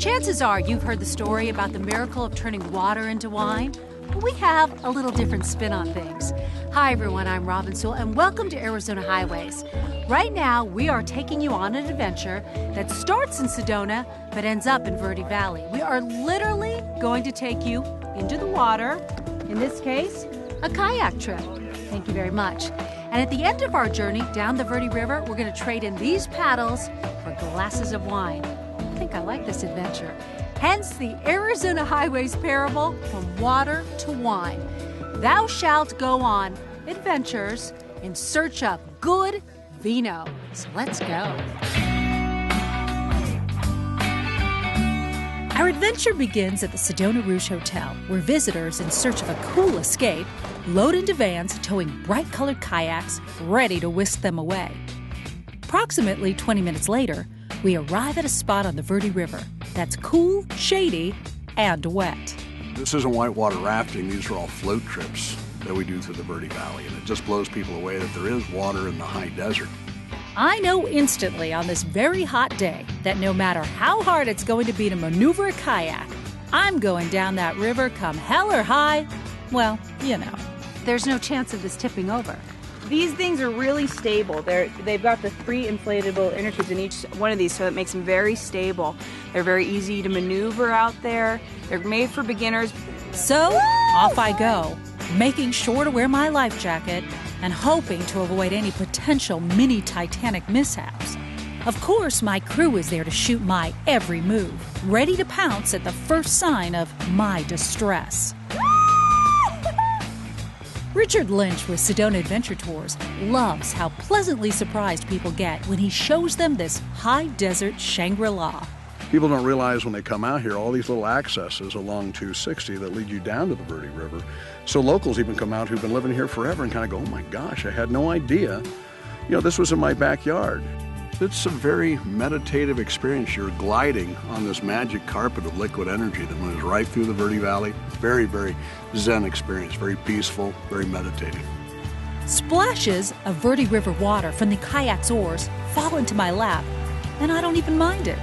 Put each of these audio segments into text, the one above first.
Chances are you've heard the story about the miracle of turning water into wine. But we have a little different spin on things. Hi everyone, I'm Robin Sewell and welcome to Arizona Highways. Right now we are taking you on an adventure that starts in Sedona but ends up in Verde Valley. We are literally going to take you into the water, in this case, a kayak trip. Thank you very much. And at the end of our journey down the Verde River, we're going to trade in these paddles for glasses of wine. I think I like this adventure. Hence the Arizona Highways parable, from water to wine. Thou shalt go on adventures in search of good vino. So let's go. Our adventure begins at the Sedona Rouge Hotel, where visitors in search of a cool escape load into vans towing bright-colored kayaks, ready to whisk them away. Approximately 20 minutes later, we arrive at a spot on the Verde River that's cool, shady, and wet. This isn't whitewater rafting. These are all float trips that we do through the Verde Valley, and it just blows people away that there is water in the high desert. I know instantly on this very hot day that no matter how hard it's going to be to maneuver a kayak, I'm going down that river come hell or high. Well, you know, there's no chance of this tipping over. These things are really stable. They've got the 3 inflatable inner tubes in each one of these, so it makes them very stable. They're very easy to maneuver out there. They're made for beginners. So off I go, making sure to wear my life jacket and hoping to avoid any potential mini Titanic mishaps. Of course, my crew is there to shoot my every move, ready to pounce at the first sign of my distress. Richard Lynch with Sedona Adventure Tours loves how pleasantly surprised people get when he shows them this high desert Shangri-La. People don't realize when they come out here, all these little accesses along 260 that lead you down to the Verde River. So locals even come out who've been living here forever and kind of go, oh my gosh, I had no idea. You know, this was in my backyard. It's a very meditative experience. You're gliding on this magic carpet of liquid energy that moves right through the Verde Valley. Very, very zen experience, very peaceful, very meditative. Splashes of Verde River water from the kayak's oars fall into my lap, and I don't even mind it.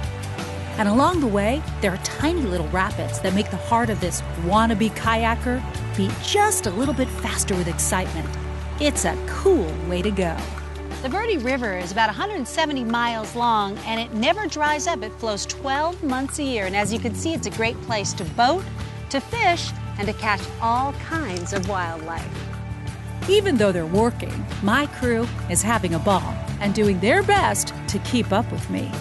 And along the way, there are tiny little rapids that make the heart of this wannabe kayaker beat just a little bit faster with excitement. It's a cool way to go. The Verde River is about 170 miles long, and it never dries up. It flows 12 months a year, and as you can see, it's a great place to boat, to fish, and to catch all kinds of wildlife. Even though they're working, my crew is having a ball and doing their best to keep up with me.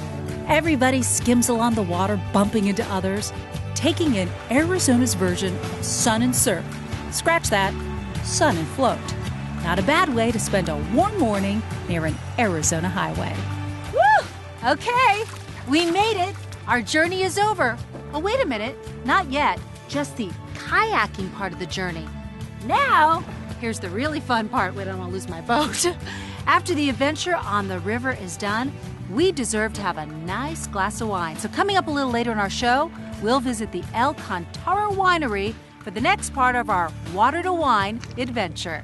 Everybody skims along the water, bumping into others, taking in Arizona's version of sun and surf. Scratch that, sun and float. Not a bad way to spend a warm morning near an Arizona highway. Woo! Okay, we made it. Our journey is over. Oh, wait a minute, not yet. Just the kayaking part of the journey. Now, here's the really fun part. Wait, I don't want to lose my boat. After the adventure on the river is done, we deserve to have a nice glass of wine. So coming up a little later in our show, we'll visit the El Cantaro Winery for the next part of our water to wine adventure.